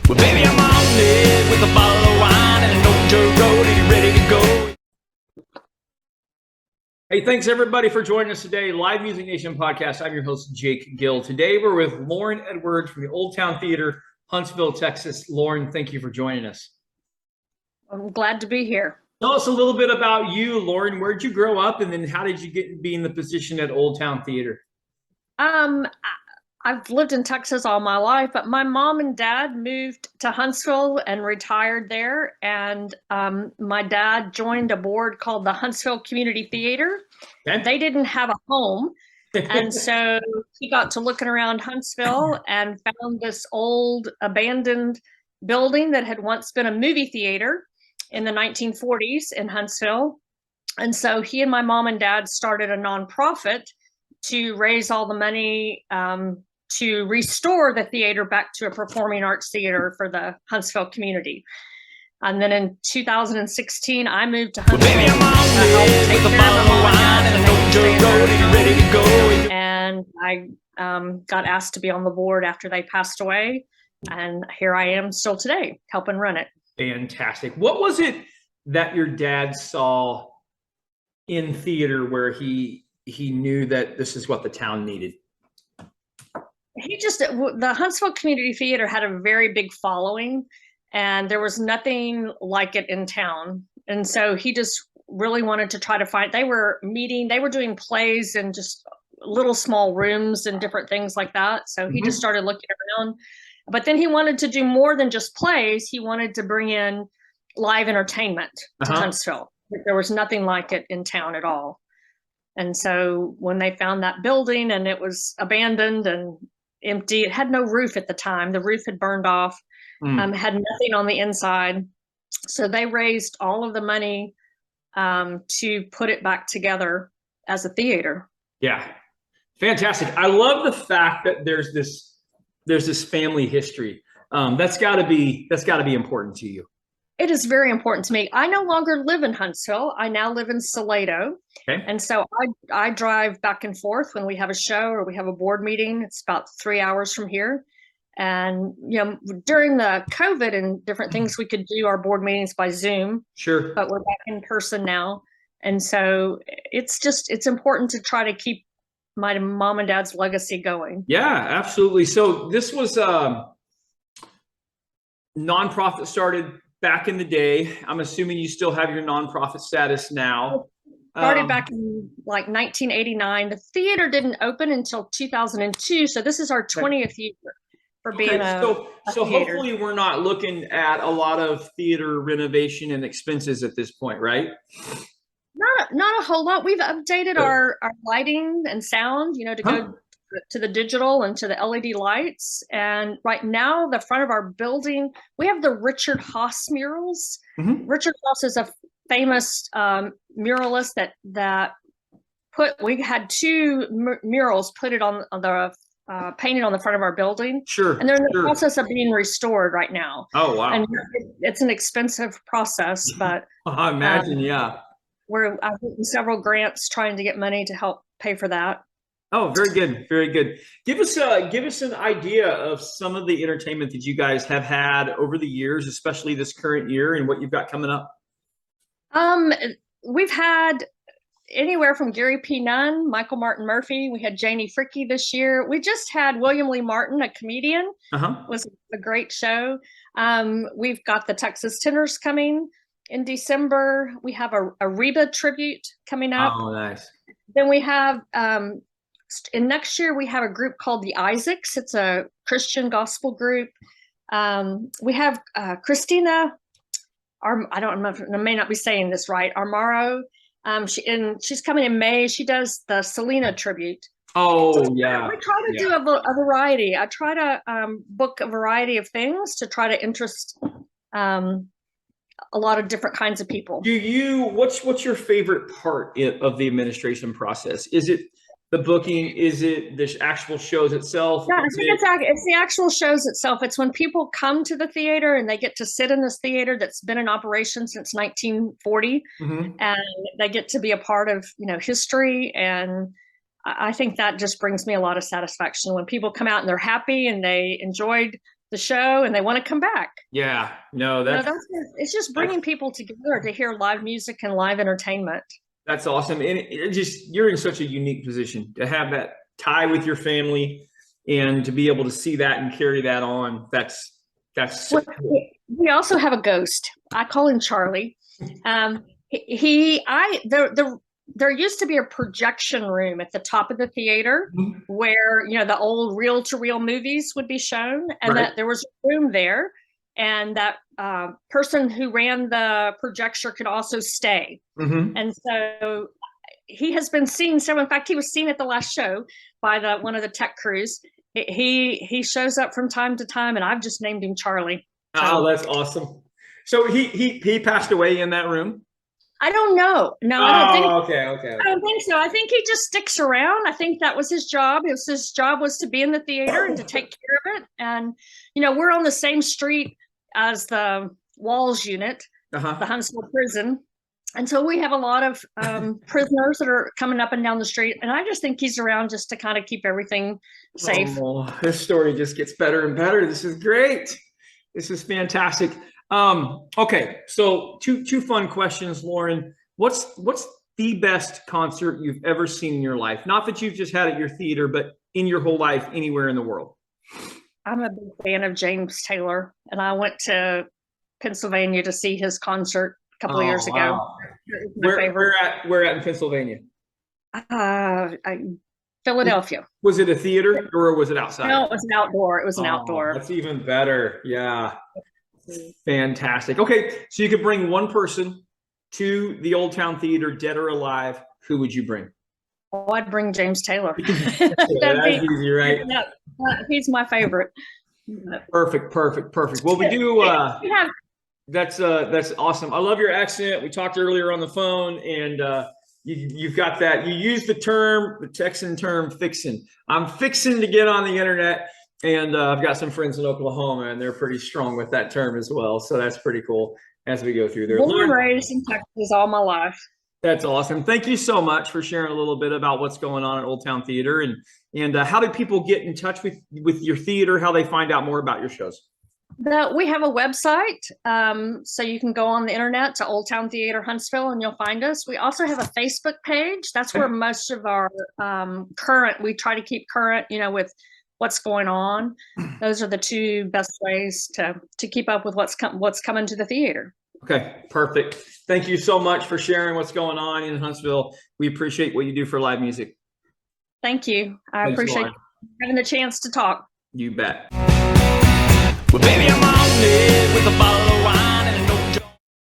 Well, baby, I'm on it with a bottle of wine and an old Joe Road. Are you ready to go? Hey, thanks everybody for joining us today. Live Music Nation podcast. I'm your host, Jake Gill. Today we're with Lauren Edwards from the Old Town Theater, Huntsville, Texas. Lauren, thank you for joining us. I'm glad to be here. Tell us a little bit about you, Lauren. Where'd you grow up, and then how did you get to be in the position at Old Town Theater? I've lived in Texas all my life, but my mom and dad moved to Huntsville and retired there. And my dad joined a board called the Huntsville Community Theater. Okay. They didn't have a home. And so he got to looking around Huntsville and found this old abandoned building that had once been a movie theater in the 1940s in Huntsville. And so he and my mom and dad started a nonprofit to raise all the money to restore the theater back to a performing arts theater for the Huntsville community. And then in 2016, I moved to Huntsville. Well, baby, I'm on it with a bottle of wine and an old Joe Road. Are you ready to go? And I got asked to be on the board after they passed away. And here I am still today, helping run it. Fantastic. What was it that your dad saw in theater where he knew that this is what the town needed? The Huntsville Community Theater had a very big following, and there was nothing like it in town. And so he just really wanted to try to find, they were doing plays in just little small rooms and different things like that. So he just started looking around. But then he wanted to do more than just plays. He wanted to bring in live entertainment to Huntsville. There was nothing like it in town at all. And so when they found that building and it was abandoned and empty, it had no roof at the time. The roof had burned off, had nothing on the inside. So they raised all of the money to put it back together as a theater. Yeah, fantastic. I love the fact that there's this family history. That's got to be important to you. It is very important to me. I no longer live in Huntsville. I now live in Salado. Okay. And so I drive back and forth when we have a show or we have a board meeting. It's about 3 hours from here. And, during the COVID and different things, we could do our board meetings by Zoom. Sure. But we're back in person now. And so it's important to try to keep my mom and dad's legacy going. Yeah, absolutely. So this was nonprofit started back in the day. I'm assuming you still have your nonprofit status now. Started back in like 1989. The theater didn't open until 2002. So this is our 20th year for being so hopefully we're not looking at a lot of theater renovation and expenses at this point, right? Not a whole lot. We've updated our lighting and sound, to go to the digital and to the LED lights. And right now, the front of our building, we have the Richard Haas murals. Richard Haas is a famous muralist that we had two murals painted on the front of our building. Sure. And they're in the process of being restored right now. Oh, wow. And it's an expensive process, but I imagine, yeah. I've written several grants trying to get money to help pay for that. Oh, very good. Very good. Give us an idea of some of the entertainment that you guys have had over the years, especially this current year, and what you've got coming up. We've had anywhere from Gary P. Nunn, Michael Martin Murphey. We had Janie Fricke this year. We just had William Lee Martin, a comedian. Was a great show. We've got the Texas Tenors coming in December. We have a Reba tribute coming up. Oh, nice. Then we have in next year, we have a group called the Isaacs. It's a Christian gospel group. We have Christina, I may not be saying this right, Armaro. She's coming in May. She does the Selena tribute. Oh, so yeah. We try to do a variety. I try to book a variety of things to try to interest a lot of different kinds of people. What's your favorite part of the administration process? Is it the booking? Is it the actual shows itself? Yeah, I think it's the actual shows itself. It's when people come to the theater and they get to sit in this theater that's been in operation since 1940, and they get to be a part of history. And I think that just brings me a lot of satisfaction when people come out and they're happy and they enjoyed the the show and they want to come back. Yeah, no, that's it's just bringing people together to hear live music and live entertainment. That's awesome. And you're in such a unique position to have that tie with your family and to be able to see that and carry that on. That's so cool. We also have a ghost. I call him Charlie. There used to be a projection room at the top of the theater where, the old reel-to-reel movies would be shown, and that there was a room there, and that person who ran the projector could also stay. And so he has been seen. So in fact, he was seen at the last show by one of the tech crews. He shows up from time to time, and I've just named him Charlie. Oh, that's awesome. So he passed away in that room? I don't know. No, I don't think. Okay. I don't think so. I think he just sticks around. I think that was his job. His job was to be in the theater and to take care of it. And we're on the same street as the Walls unit, the Huntsville prison, and so we have a lot of prisoners that are coming up and down the street. And I just think he's around just to kind of keep everything safe. Oh, this story just gets better and better. This is great. This is fantastic. Okay, so two fun questions, Lauren. What's the best concert you've ever seen in your life? Not that you've just had at your theater, but in your whole life, anywhere in the world. I'm a big fan of James Taylor, and I went to Pennsylvania to see his concert a couple of years ago. Where at in Pennsylvania? Philadelphia. Was it a theater or was it outside? No, it was an outdoor. It was an outdoor. That's even better. Yeah. Fantastic. Okay, so you could bring one person to the Old Town Theater, dead or alive. Who would you bring? Oh, I'd bring James Taylor. That's easy, right? Yeah, he's my favorite. Perfect. Well, we do. That's awesome. I love your accent. We talked earlier on the phone, and you've got that. You use the Texan term, fixin'. I'm fixing to get on the internet. And I've got some friends in Oklahoma, and they're pretty strong with that term as well. So that's pretty cool as we go through there. Born and raised in Texas all my life. That's awesome. Thank you so much for sharing a little bit about what's going on at Old Town Theater, and how do people get in touch with your theater? How they find out more about your shows? We have a website, so you can go on the internet to Old Town Theater Huntsville, and you'll find us. We also have a Facebook page. That's where most of our we try to keep current, with what's going on. Those are the two best ways to keep up with what's coming to the theater. Okay, perfect. Thank you so much for sharing what's going on in Huntsville. We appreciate what you do for live music. Thank you. I appreciate having the chance to talk. You bet. Well, baby, I'm on